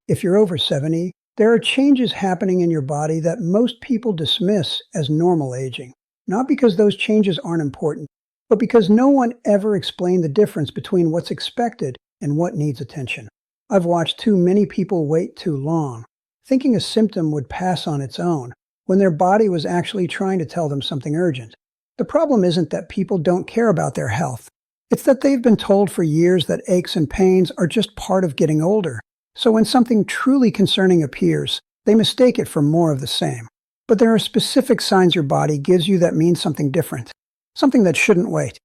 If you're over 70, there are changes happening in your body that most people dismiss as normal aging. Not because those changes aren't important, but because no one ever explained the difference between what's expected and what needs attention. I've watched too many people wait too long, thinking a symptom would pass on its own, when their body was actually trying to tell them something urgent. The problem isn't that people don't care about their health. It's that they've been told for years that aches and pains are just part of getting older. So when something truly concerning appears, they mistake it for more of the same. But there are specific signs your body gives you that mean something different, something that shouldn't wait.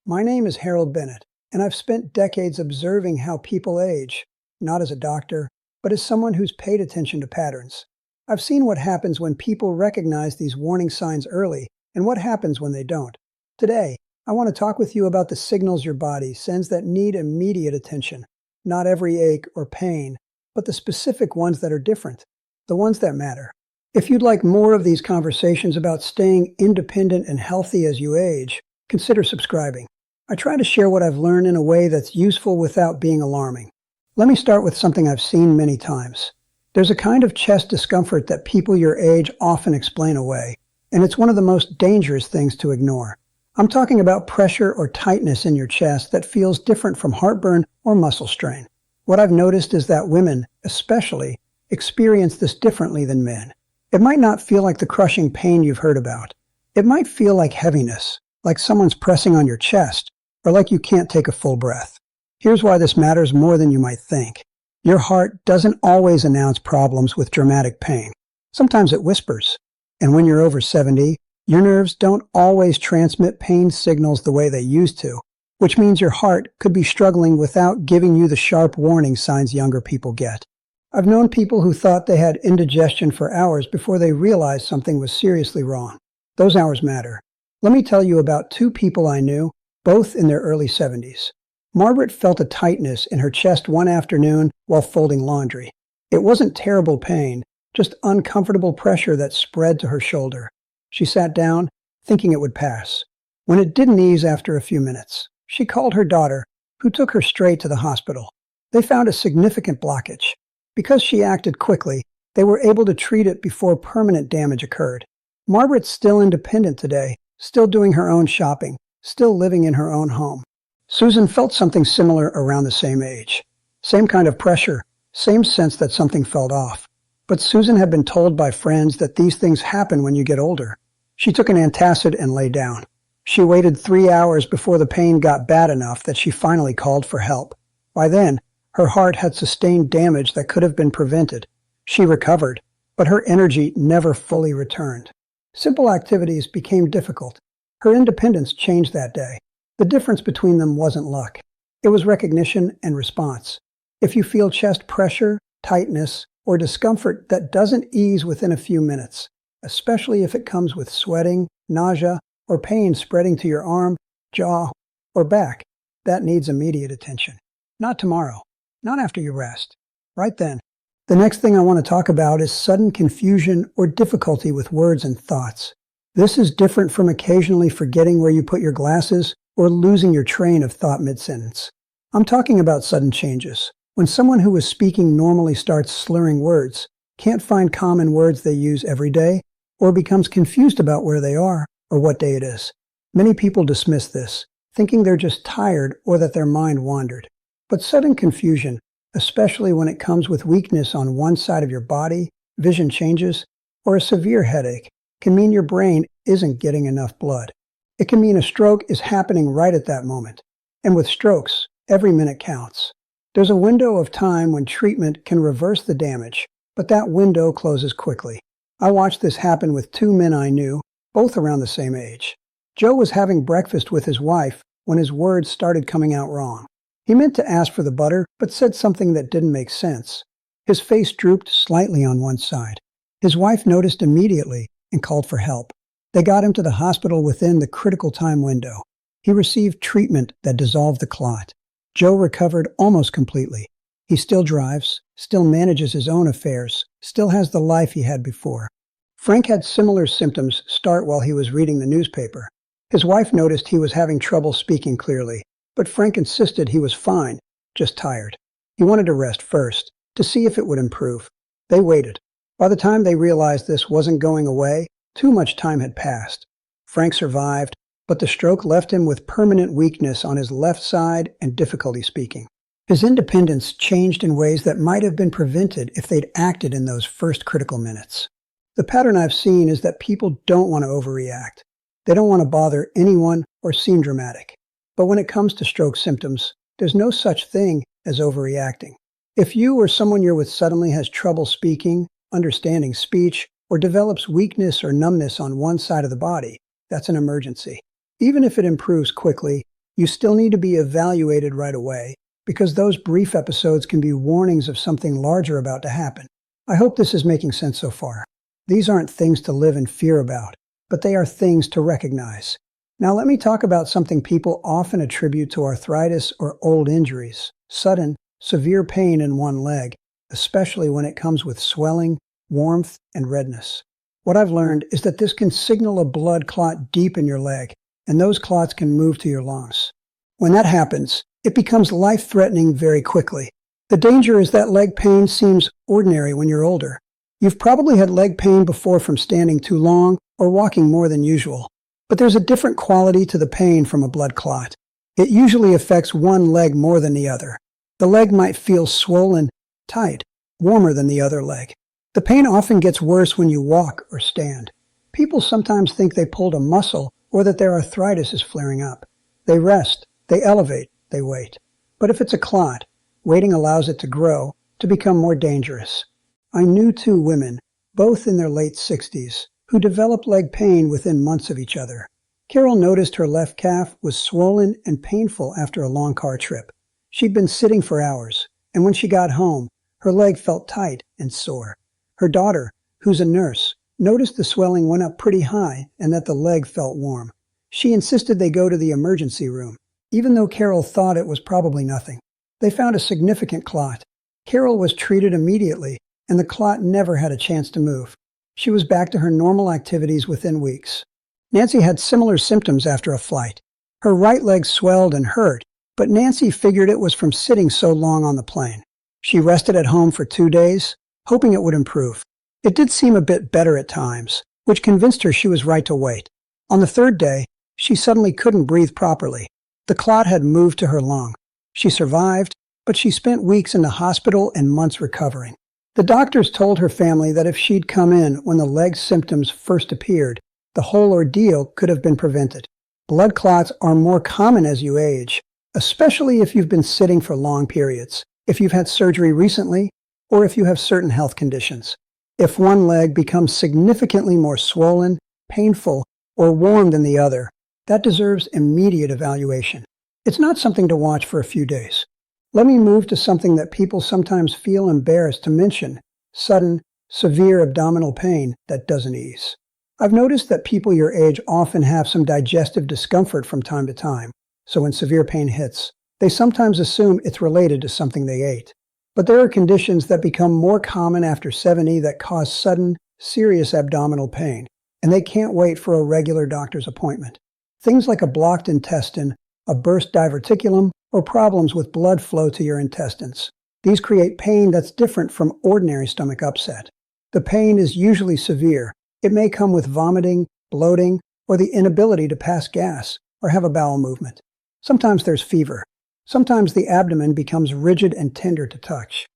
My name is Harold Bennett, and I've spent decades observing how people age, not as a doctor, but as someone who's paid attention to patterns. I've seen what happens when people recognize these warning signs early, and what happens when they don't. Today, I want to talk with you about the signals your body sends that need immediate attention. Not every ache or pain, but the specific ones that are different, the ones that matter. If you'd like more of these conversations about staying independent and healthy as you age, consider subscribing. I try to share what I've learned in a way that's useful without being alarming. Let me start with something I've seen many times. There's a kind of chest discomfort that people your age often explain away, and it's one of the most dangerous things to ignore. I'm talking about pressure or tightness in your chest that feels different from heartburn or muscle strain. What I've noticed is that women, especially, experience this differently than men. It might not feel like the crushing pain you've heard about. It might feel like heaviness, like someone's pressing on your chest, or like you can't take a full breath. Here's why this matters more than you might think. Your heart doesn't always announce problems with dramatic pain. Sometimes it whispers. And when you're over 70, your nerves don't always transmit pain signals the way they used to, which means your heart could be struggling without giving you the sharp warning signs younger people get. I've known people who thought they had indigestion for hours before they realized something was seriously wrong. Those hours matter. Let me tell you about two people I knew, both in their early 70s. Margaret felt a tightness in her chest one afternoon while folding laundry. It wasn't terrible pain, just uncomfortable pressure that spread to her shoulder. She sat down, thinking it would pass. When it didn't ease after a few minutes, she called her daughter, who took her straight to the hospital. They found a significant blockage. Because she acted quickly, they were able to treat it before permanent damage occurred. Margaret's still independent today, still doing her own shopping, still living in her own home. Susan felt something similar around the same age. Same kind of pressure, same sense that something felt off. But Susan had been told by friends that these things happen when you get older. She took an antacid and lay down. She waited 3 hours before the pain got bad enough that she finally called for help. By then, her heart had sustained damage that could have been prevented. She recovered, but her energy never fully returned. Simple activities became difficult. Her independence changed that day. The difference between them wasn't luck. It was recognition and response. If you feel chest pressure, tightness, or discomfort that doesn't ease within a few minutes, especially if it comes with sweating, nausea, or pain spreading to your arm, jaw, or back, that needs immediate attention. Not tomorrow. Not after you rest. Right then. The next thing I want to talk about is sudden confusion or difficulty with words and thoughts. This is different from occasionally forgetting where you put your glasses or losing your train of thought mid-sentence. I'm talking about sudden changes. When someone who is speaking normally starts slurring words, can't find common words they use every day, or becomes confused about where they are or what day it is. Many people dismiss this, thinking they're just tired or that their mind wandered. But sudden confusion, especially when it comes with weakness on one side of your body, vision changes, or a severe headache, can mean your brain isn't getting enough blood. It can mean a stroke is happening right at that moment. And with strokes, every minute counts. There's a window of time when treatment can reverse the damage, but that window closes quickly. I watched this happen with two men I knew, both around the same age. Joe was having breakfast with his wife when his words started coming out wrong. He meant to ask for the butter, but said something that didn't make sense. His face drooped slightly on one side. His wife noticed immediately and called for help. They got him to the hospital within the critical time window. He received treatment that dissolved the clot. Joe recovered almost completely. He still drives, still manages his own affairs, still has the life he had before. Frank had similar symptoms start while he was reading the newspaper. His wife noticed he was having trouble speaking clearly, but Frank insisted he was fine, just tired. He wanted to rest first. to see if it would improve. They waited. By the time they realized this wasn't going away, too much time had passed. Frank survived, but the stroke left him with permanent weakness on his left side and difficulty speaking. His independence changed in ways that might have been prevented if they'd acted in those first critical minutes. The pattern I've seen is that people don't want to overreact. They don't want to bother anyone or seem dramatic. But when it comes to stroke symptoms, there's no such thing as overreacting. If you or someone you're with suddenly has trouble speaking, understanding speech, or develops weakness or numbness on one side of the body, that's an emergency. Even if it improves quickly, you still need to be evaluated right away, because those brief episodes can be warnings of something larger about to happen. I hope this is making sense so far. These aren't things to live in fear about, but they are things to recognize. Now let me talk about something people often attribute to arthritis or old injuries: sudden, severe pain in one leg, especially when it comes with swelling, warmth, and redness. What I've learned is that this can signal a blood clot deep in your leg, and those clots can move to your lungs. When that happens, it becomes life-threatening very quickly. The danger is that leg pain seems ordinary when you're older. You've probably had leg pain before from standing too long or walking more than usual. But there's a different quality to the pain from a blood clot. It usually affects one leg more than the other. The leg might feel swollen, tight, warmer than the other leg. The pain often gets worse when you walk or stand. People sometimes think they pulled a muscle or that their arthritis is flaring up. They rest, they elevate, they wait. But if it's a clot, waiting allows it to grow, to become more dangerous. I knew two women, both in their late 60s, who developed leg pain within months of each other. Carol noticed her left calf was swollen and painful after a long car trip. She'd been sitting for hours, and when she got home, her leg felt tight and sore. Her daughter, who's a nurse, noticed the swelling went up pretty high and that the leg felt warm. She insisted they go to the emergency room, even though Carol thought it was probably nothing. They found a significant clot. Carol was treated immediately, and the clot never had a chance to move. She was back to her normal activities within weeks. Nancy had similar symptoms after a flight. Her right leg swelled and hurt, but Nancy figured it was from sitting so long on the plane. She rested at home for 2 days, hoping it would improve. It did seem a bit better at times, which convinced her she was right to wait. On the 3rd day, she suddenly couldn't breathe properly. The clot had moved to her lung. She survived, but she spent weeks in the hospital and months recovering. The doctors told her family that if she'd come in when the leg symptoms first appeared, the whole ordeal could have been prevented. Blood clots are more common as you age, especially if you've been sitting for long periods, if you've had surgery recently, or if you have certain health conditions. If one leg becomes significantly more swollen, painful, or warm than the other, that deserves immediate evaluation. It's not something to watch for a few days. Let me move to something that people sometimes feel embarrassed to mention: sudden, severe abdominal pain that doesn't ease. I've noticed that people your age often have some digestive discomfort from time to time, so when severe pain hits, they sometimes assume it's related to something they ate. But there are conditions that become more common after 70 that cause sudden, serious abdominal pain, and they can't wait for a regular doctor's appointment. Things like a blocked intestine, a burst diverticulum, or problems with blood flow to your intestines. These create pain that's different from ordinary stomach upset. The pain is usually severe. It may come with vomiting, bloating, or the inability to pass gas or have a bowel movement. Sometimes there's fever. Sometimes the abdomen becomes rigid and tender to touch.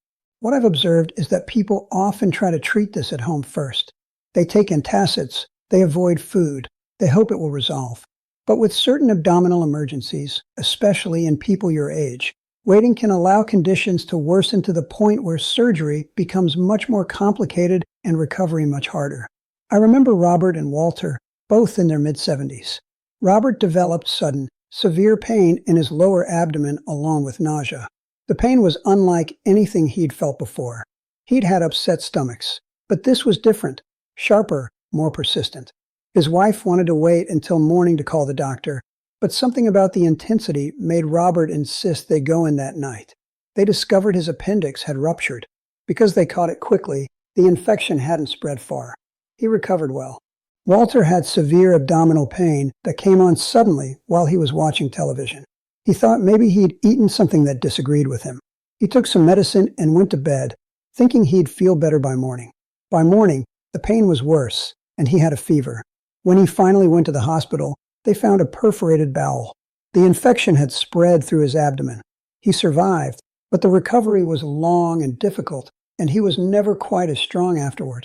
What I've observed is that people often try to treat this at home first. They take antacids, they avoid food, they hope it will resolve. But with certain abdominal emergencies, especially in people your age, waiting can allow conditions to worsen to the point where surgery becomes much more complicated and recovery much harder. I remember Robert and Walter, both in their mid-70s. Robert developed sudden, severe pain in his lower abdomen along with nausea. The pain was unlike anything he'd felt before. He'd had upset stomachs, but this was different, sharper, more persistent. His wife wanted to wait until morning to call the doctor, but something about the intensity made Robert insist they go in that night. They discovered his appendix had ruptured. Because they caught it quickly, the infection hadn't spread far. He recovered well. Walter had severe abdominal pain that came on suddenly while he was watching television. He thought maybe he'd eaten something that disagreed with him. He took some medicine and went to bed, thinking he'd feel better by morning. By morning, the pain was worse, and he had a fever. When he finally went to the hospital, they found a perforated bowel. The infection had spread through his abdomen. He survived, but the recovery was long and difficult, and he was never quite as strong afterward.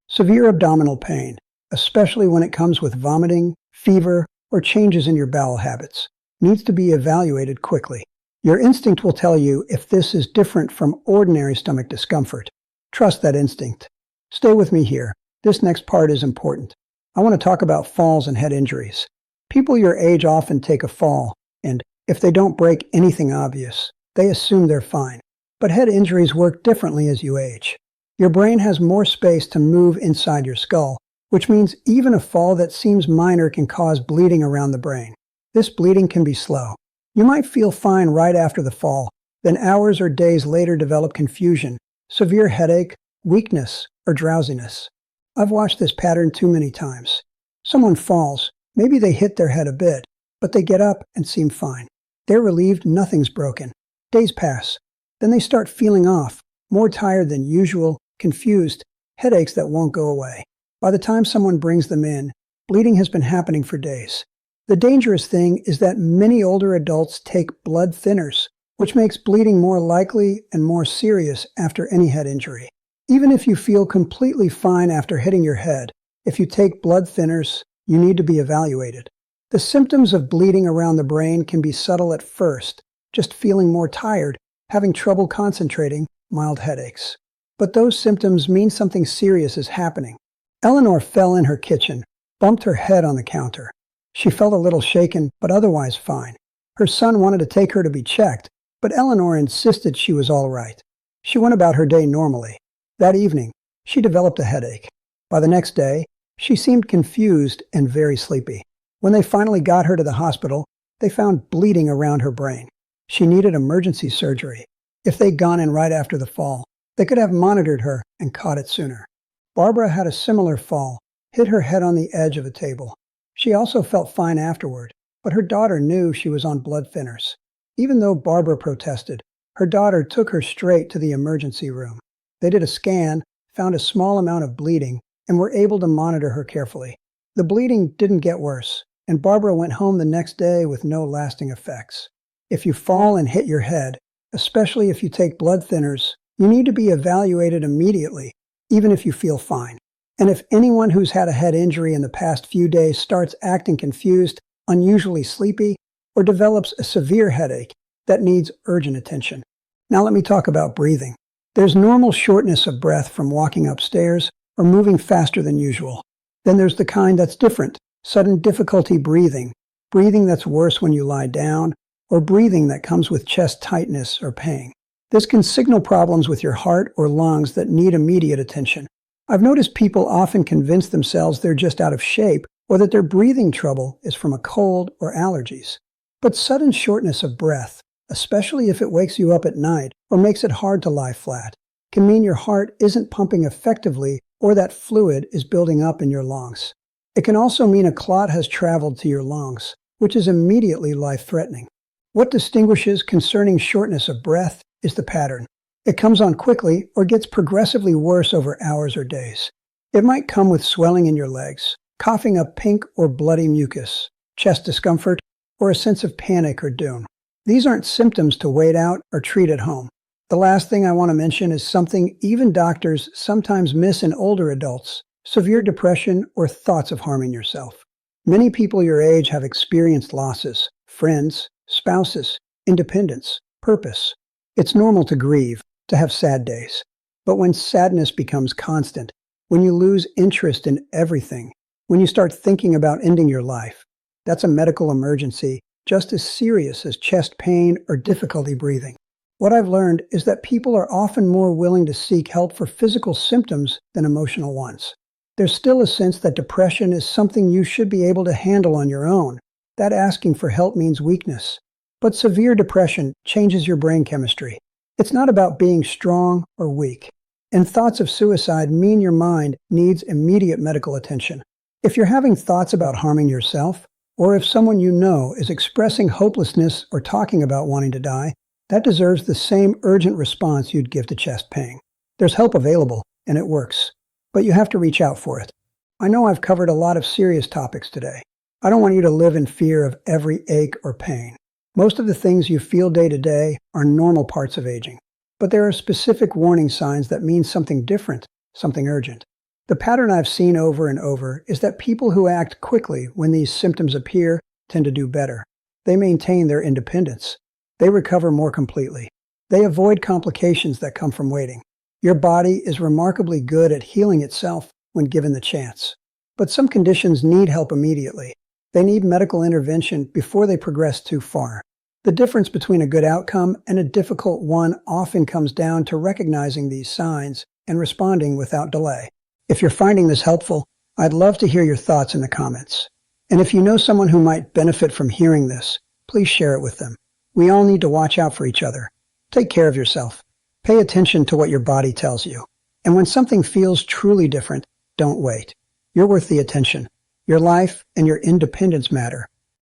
Severe abdominal pain, especially when it comes with vomiting, fever, or changes in your bowel habits, needs to be evaluated quickly. Your instinct will tell you if this is different from ordinary stomach discomfort. Trust that instinct. Stay with me here. This next part is important. I want to talk about falls and head injuries. People your age often take a fall, and if they don't break anything obvious, they assume they're fine. But head injuries work differently as you age. Your brain has more space to move inside your skull, which means even a fall that seems minor can cause bleeding around the brain. This bleeding can be slow. You might feel fine right after the fall, then hours or days later develop confusion, severe headache, weakness, or drowsiness. I've watched this pattern too many times. Someone falls, maybe they hit their head a bit, but they get up and seem fine. They're relieved nothing's broken. Days pass. Then they start feeling off, more tired than usual, confused, headaches that won't go away. By the time someone brings them in, bleeding has been happening for days. The dangerous thing is that many older adults take blood thinners, which makes bleeding more likely and more serious after any head injury. Even if you feel completely fine after hitting your head, if you take blood thinners, you need to be evaluated. The symptoms of bleeding around the brain can be subtle at first, just feeling more tired, having trouble concentrating, mild headaches. But those symptoms mean something serious is happening. Eleanor fell in her kitchen, bumped her head on the counter. She felt a little shaken, but otherwise fine. Her son wanted to take her to be checked, but Eleanor insisted she was all right. She went about her day normally. That evening, she developed a headache. By the next day, she seemed confused and very sleepy. When they finally got her to the hospital, they found bleeding around her brain. She needed emergency surgery. If they'd gone in right after the fall, they could have monitored her and caught it sooner. Barbara had a similar fall, hit her head on the edge of a table. She also felt fine afterward, but her daughter knew she was on blood thinners. Even though Barbara protested, her daughter took her straight to the emergency room. They did a scan, found a small amount of bleeding, and were able to monitor her carefully. The bleeding didn't get worse, and Barbara went home the next day with no lasting effects. If you fall and hit your head, especially if you take blood thinners, you need to be evaluated immediately, even if you feel fine. And if anyone who's had a head injury in the past few days starts acting confused, unusually sleepy, or develops a severe headache, that needs urgent attention. Now let me talk about breathing. There's normal shortness of breath from walking upstairs or moving faster than usual. Then there's the kind that's different, sudden difficulty breathing, breathing that's worse when you lie down, or breathing that comes with chest tightness or pain. This can signal problems with your heart or lungs that need immediate attention. I've noticed people often convince themselves they're just out of shape or that their breathing trouble is from a cold or allergies. But sudden shortness of breath, especially if it wakes you up at night or makes it hard to lie flat, can mean your heart isn't pumping effectively or that fluid is building up in your lungs. It can also mean a clot has traveled to your lungs, which is immediately life-threatening. What distinguishes concerning shortness of breath is the pattern. It comes on quickly or gets progressively worse over hours or days. It might come with swelling in your legs, coughing up pink or bloody mucus, chest discomfort, or a sense of panic or doom. These aren't symptoms to wait out or treat at home. The last thing I want to mention is something even doctors sometimes miss in older adults: severe depression or thoughts of harming yourself. Many people your age have experienced losses, friends, spouses, independence, purpose. It's normal to grieve, to have sad days. But when sadness becomes constant, when you lose interest in everything, when you start thinking about ending your life, that's a medical emergency just as serious as chest pain or difficulty breathing. What I've learned is that people are often more willing to seek help for physical symptoms than emotional ones. There's still a sense that depression is something you should be able to handle on your own, that asking for help means weakness. But severe depression changes your brain chemistry. It's not about being strong or weak. And thoughts of suicide mean your mind needs immediate medical attention. If you're having thoughts about harming yourself, or if someone you know is expressing hopelessness or talking about wanting to die, that deserves the same urgent response you'd give to chest pain. There's help available, and it works. But you have to reach out for it. I know I've covered a lot of serious topics today. I don't want you to live in fear of every ache or pain. Most of the things you feel day to day are normal parts of aging. But there are specific warning signs that mean something different, something urgent. The pattern I've seen over and over is that people who act quickly when these symptoms appear tend to do better. They maintain their independence. They recover more completely. They avoid complications that come from waiting. Your body is remarkably good at healing itself when given the chance. But some conditions need help immediately. They need medical intervention before they progress too far. The difference between a good outcome and a difficult one often comes down to recognizing these signs and responding without delay. If you're finding this helpful, I'd love to hear your thoughts in the comments. And if you know someone who might benefit from hearing this, please share it with them. We all need to watch out for each other. Take care of yourself. Pay attention to what your body tells you. And when something feels truly different, don't wait. You're worth the attention. Your life and your independence matter,